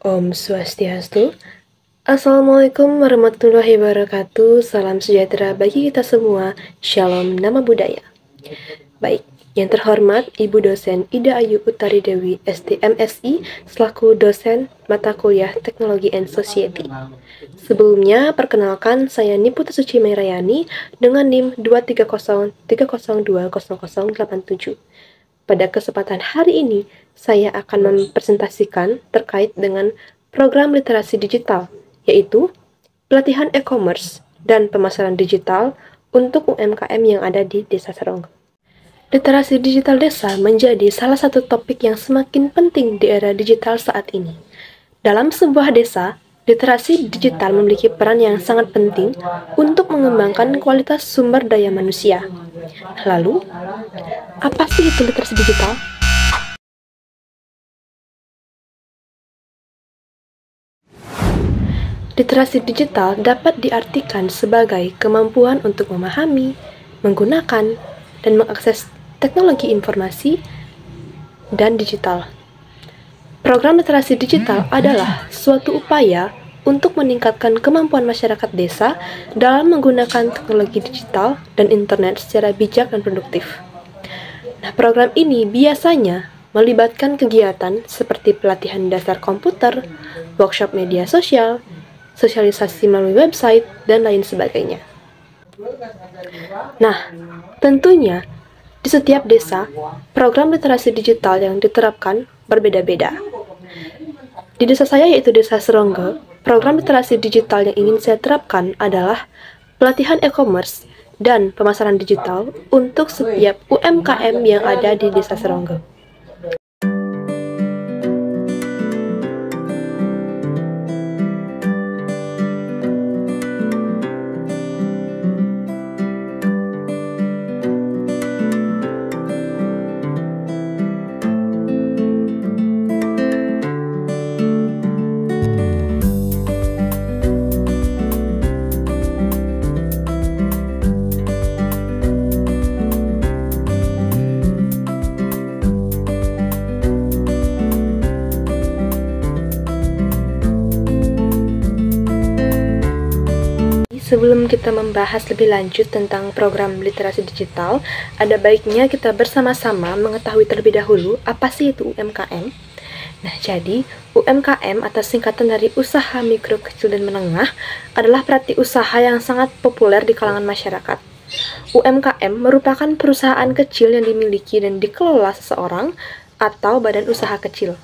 Om Swastiastu. Assalamualaikum warahmatullahi wabarakatuh. Salam sejahtera bagi kita semua. Shalom Nama Budaya. Baik, yang terhormat Ibu dosen Ida Ayu Utari Dewi, STMSI, selaku dosen mata kuliah Teknologi and Society. Sebelumnya, perkenalkan saya Niputa Suci Mairayani dengan NIM 23030020087. Pada kesempatan hari ini, saya akan mempresentasikan terkait dengan program literasi digital, yaitu pelatihan e-commerce dan pemasaran digital untuk UMKM yang ada di Desa Seronggo. Literasi digital desa menjadi salah satu topik yang semakin penting di era digital saat ini. Dalam sebuah desa, literasi digital memiliki peran yang sangat penting untuk mengembangkan kualitas sumber daya manusia. Lalu, apa sih itu literasi digital? Literasi digital dapat diartikan sebagai kemampuan untuk memahami, menggunakan, dan mengakses teknologi informasi dan digital. Program literasi digital adalah suatu upaya untuk meningkatkan kemampuan masyarakat desa dalam menggunakan teknologi digital dan internet secara bijak dan produktif. Nah, program ini biasanya melibatkan kegiatan seperti pelatihan dasar komputer, workshop media sosial, sosialisasi melalui website, dan lain sebagainya. Nah, tentunya di setiap desa, program literasi digital yang diterapkan berbeda-beda. Di desa saya, yaitu Desa Seronggo, program literasi digital yang ingin saya terapkan adalah pelatihan e-commerce dan pemasaran digital untuk setiap UMKM yang ada di Desa Seronggo. Sebelum kita membahas lebih lanjut tentang program literasi digital, ada baiknya kita bersama-sama mengetahui terlebih dahulu apa sih itu UMKM. Nah, jadi UMKM atau singkatan dari usaha mikro, kecil, dan menengah adalah berarti usaha yang sangat populer di kalangan masyarakat. UMKM merupakan perusahaan kecil yang dimiliki dan dikelola seseorang atau badan usaha kecil.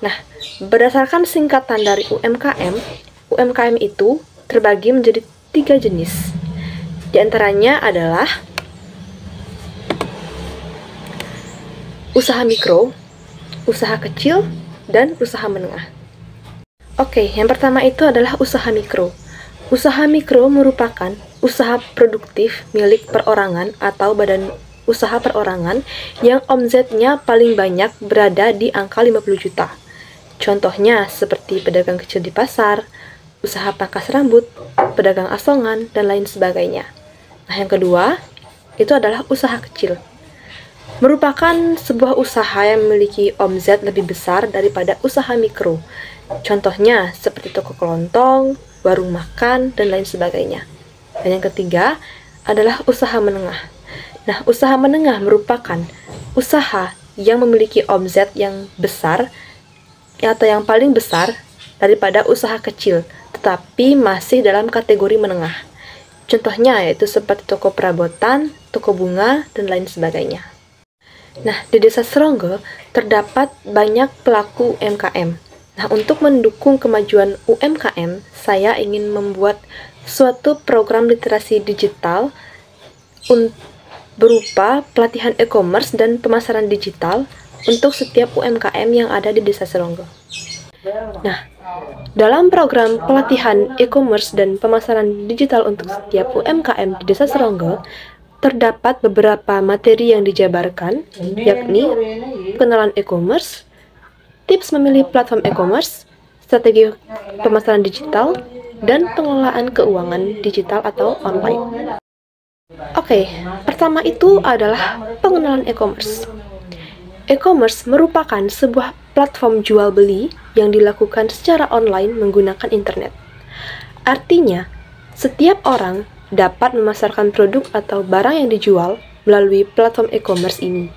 Nah, berdasarkan singkatan dari UMKM, UMKM itu terbagi menjadi 3 jenis. Di antaranya adalah usaha mikro, usaha kecil, dan usaha menengah. Oke, yang pertama itu adalah usaha mikro. Usaha mikro merupakan usaha produktif milik perorangan atau badan usaha perorangan yang omsetnya paling banyak berada di angka 50 juta. Contohnya seperti pedagang kecil di pasar, usaha pangkas rambut, pedagang asongan, dan lain sebagainya. Nah, yang kedua, itu adalah usaha kecil. Merupakan sebuah usaha yang memiliki omset lebih besar daripada usaha mikro. Contohnya, seperti toko kelontong, warung makan, dan lain sebagainya. Dan yang ketiga, adalah usaha menengah. Nah, usaha menengah merupakan usaha yang memiliki omset yang besar, atau yang paling besar daripada usaha kecil, tetapi masih dalam kategori menengah. Contohnya yaitu seperti toko perabotan, toko bunga, dan lain sebagainya. Nah, di Desa Seronggo terdapat banyak pelaku UMKM. Nah, untuk mendukung kemajuan UMKM, saya ingin membuat suatu program literasi digital berupa pelatihan e-commerce dan pemasaran digital untuk setiap UMKM yang ada di Desa Seronggo. Nah, dalam program pelatihan e-commerce dan pemasaran digital untuk setiap UMKM di Desa Seronggo, terdapat beberapa materi yang dijabarkan, yakni pengenalan e-commerce, tips memilih platform e-commerce, strategi pemasaran digital, dan pengelolaan keuangan digital atau online. Oke, pertama itu adalah pengenalan e-commerce. E-commerce merupakan sebuah platform jual beli yang dilakukan secara online menggunakan internet. Artinya, setiap orang dapat memasarkan produk atau barang yang dijual melalui platform e-commerce ini.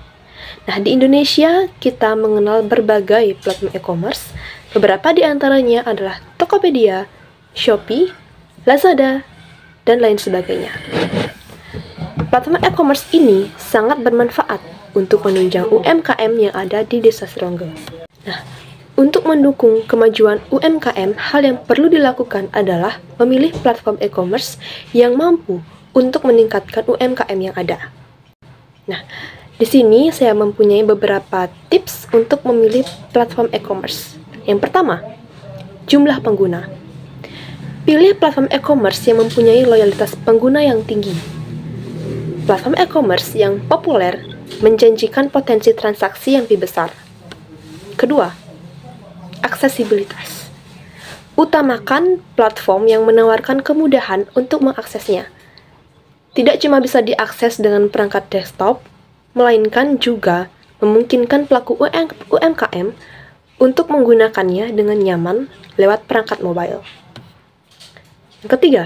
Nah, di Indonesia kita mengenal berbagai platform e-commerce. Beberapa di antaranya adalah Tokopedia, Shopee, Lazada, dan lain sebagainya. Platform e-commerce ini sangat bermanfaat untuk menunjang UMKM yang ada di Desa Seronggo. Nah, untuk mendukung kemajuan UMKM, hal yang perlu dilakukan adalah memilih platform e-commerce yang mampu untuk meningkatkan UMKM yang ada. Nah, di sini saya mempunyai beberapa tips untuk memilih platform e-commerce. Yang pertama, jumlah pengguna. Pilih platform e-commerce yang mempunyai loyalitas pengguna yang tinggi. Platform e-commerce yang populer menjanjikan potensi transaksi yang lebih besar. Kedua, aksesibilitas. Utamakan platform yang menawarkan kemudahan untuk mengaksesnya. Tidak cuma bisa diakses dengan perangkat desktop, melainkan juga memungkinkan pelaku UMKM untuk menggunakannya dengan nyaman lewat perangkat mobile. Yang ketiga,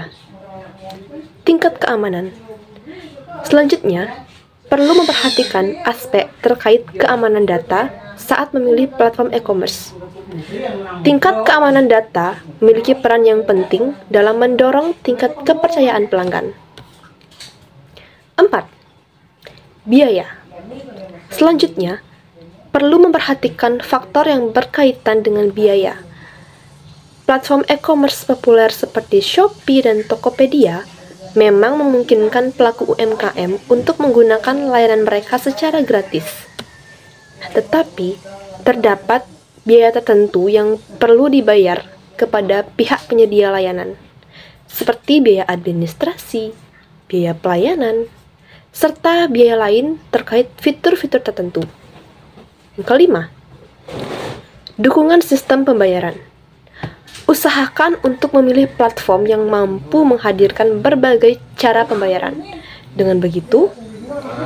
tingkat keamanan. Selanjutnya, perlu memperhatikan aspek terkait keamanan data saat memilih platform e-commerce. Tingkat keamanan data memiliki peran yang penting dalam mendorong tingkat kepercayaan pelanggan. 4. Biaya. Selanjutnya, perlu memperhatikan faktor yang berkaitan dengan biaya. Platform e-commerce populer seperti Shopee dan Tokopedia memang memungkinkan pelaku UMKM untuk menggunakan layanan mereka secara gratis. Tetapi, terdapat biaya tertentu yang perlu dibayar kepada pihak penyedia layanan, seperti biaya administrasi, biaya pelayanan, serta biaya lain terkait fitur-fitur tertentu. Yang kelima, dukungan sistem pembayaran. Usahakan untuk memilih platform yang mampu menghadirkan berbagai cara pembayaran. Dengan begitu,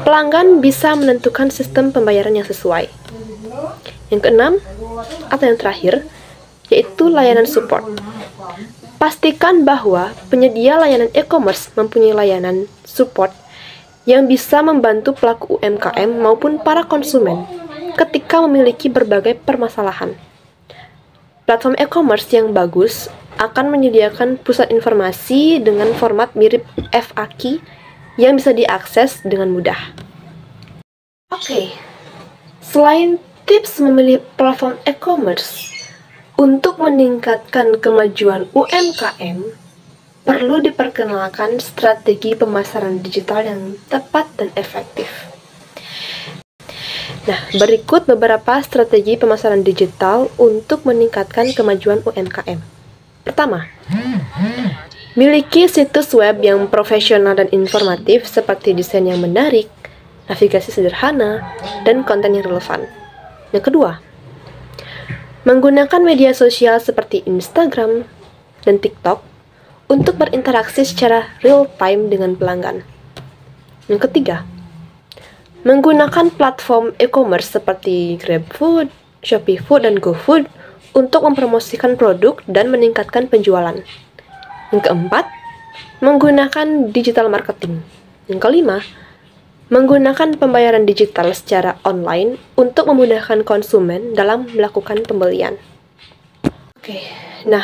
pelanggan bisa menentukan sistem pembayaran yang sesuai. Yang keenam, atau yang terakhir, yaitu layanan support. Pastikan bahwa penyedia layanan e-commerce mempunyai layanan support yang bisa membantu pelaku UMKM maupun para konsumen ketika memiliki berbagai permasalahan. Platform e-commerce yang bagus akan menyediakan pusat informasi dengan format mirip FAQ yang bisa diakses dengan mudah. Oke, selain tips memilih platform e-commerce untuk meningkatkan kemajuan UMKM, perlu diperkenalkan strategi pemasaran digital yang tepat dan efektif. Nah, berikut beberapa strategi pemasaran digital untuk meningkatkan kemajuan UMKM. Pertama, miliki situs web yang profesional dan informatif seperti desain yang menarik, navigasi sederhana, dan konten yang relevan. Yang kedua, menggunakan media sosial seperti Instagram dan TikTok untuk berinteraksi secara real-time dengan pelanggan. Yang ketiga, menggunakan platform e-commerce seperti GrabFood, ShopeeFood, dan GoFood untuk mempromosikan produk dan meningkatkan penjualan. Yang keempat, menggunakan digital marketing. Yang kelima, menggunakan pembayaran digital secara online untuk memudahkan konsumen dalam melakukan pembelian. Oke, nah,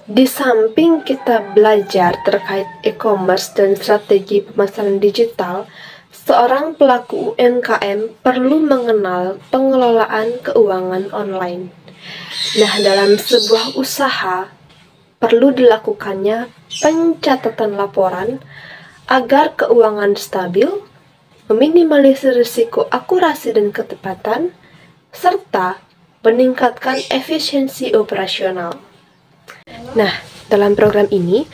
di samping kita belajar terkait e-commerce dan strategi pemasaran digital, seorang pelaku UMKM perlu mengenal pengelolaan keuangan online. Nah, dalam sebuah usaha, perlu dilakukannya pencatatan laporan agar keuangan stabil, meminimalisir risiko akurasi dan ketepatan, serta meningkatkan efisiensi operasional. Nah, dalam program ini,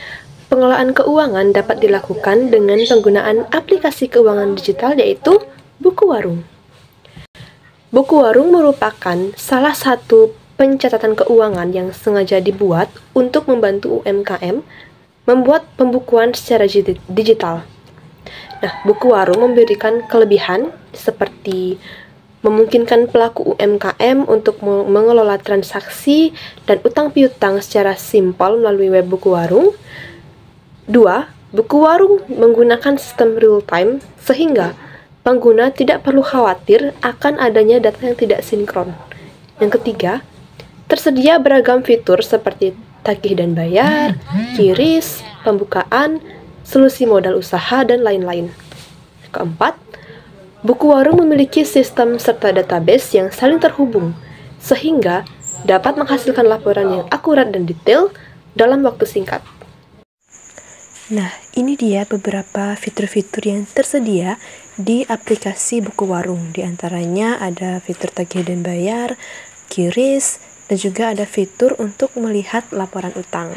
pengelolaan keuangan dapat dilakukan dengan penggunaan aplikasi keuangan digital yaitu Buku Warung. Buku Warung merupakan salah satu pencatatan keuangan yang sengaja dibuat untuk membantu UMKM membuat pembukuan secara digital. Nah, Buku Warung memberikan kelebihan seperti memungkinkan pelaku UMKM untuk mengelola transaksi dan utang piutang secara simpel melalui web buku warung. 2. Buku warung menggunakan sistem real-time sehingga pengguna tidak perlu khawatir akan adanya data yang tidak sinkron. Yang ketiga, tersedia beragam fitur seperti tagih dan bayar, QRIS, pembukaan, solusi modal usaha, dan lain-lain. Keempat, buku warung memiliki sistem serta database yang saling terhubung, sehingga dapat menghasilkan laporan yang akurat dan detail dalam waktu singkat. Nah, ini dia beberapa fitur-fitur yang tersedia di aplikasi buku warung. Di antaranya ada fitur tagih dan bayar, QRIS, dan juga ada fitur untuk melihat laporan utang.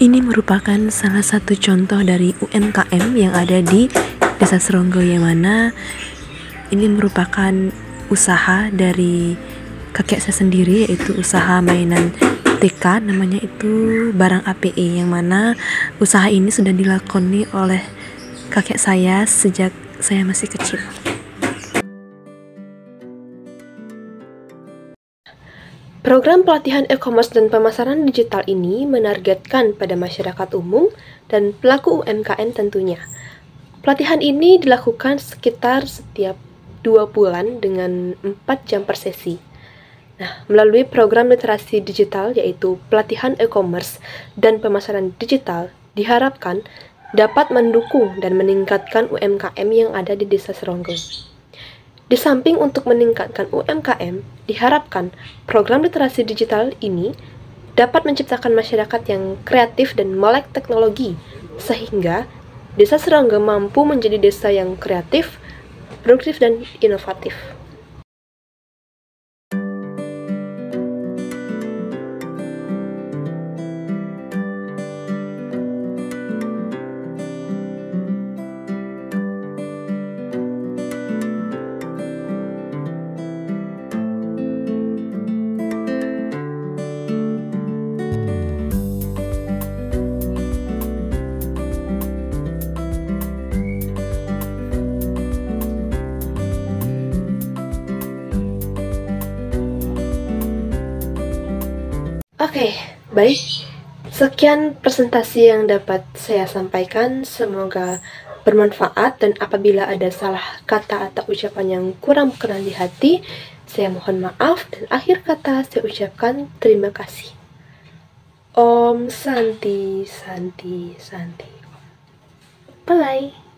Ini merupakan salah satu contoh dari UMKM yang ada di Desa Seronggo, yang mana ini merupakan usaha dari kakek saya sendiri, yaitu usaha mainan TK, namanya itu Barang APE, yang mana usaha ini sudah dilakoni oleh kakek saya sejak saya masih kecil. Program pelatihan e-commerce dan pemasaran digital ini menargetkan pada masyarakat umum dan pelaku UMKM tentunya. Pelatihan ini dilakukan sekitar setiap 2 bulan dengan 4 jam per sesi. Nah, melalui program literasi digital yaitu pelatihan e-commerce dan pemasaran digital diharapkan dapat mendukung dan meningkatkan UMKM yang ada di Desa Seronggo. Di samping untuk meningkatkan UMKM, diharapkan program literasi digital ini dapat menciptakan masyarakat yang kreatif dan melek teknologi, sehingga Desa Seronggo mampu menjadi desa yang kreatif, produktif, dan inovatif. Oke, baik. Sekian presentasi yang dapat saya sampaikan. Semoga bermanfaat, dan apabila ada salah kata atau ucapan yang kurang berkenan di hati, saya mohon maaf, dan akhir kata saya ucapkan terima kasih. Om Santi Santi Santi. Bye.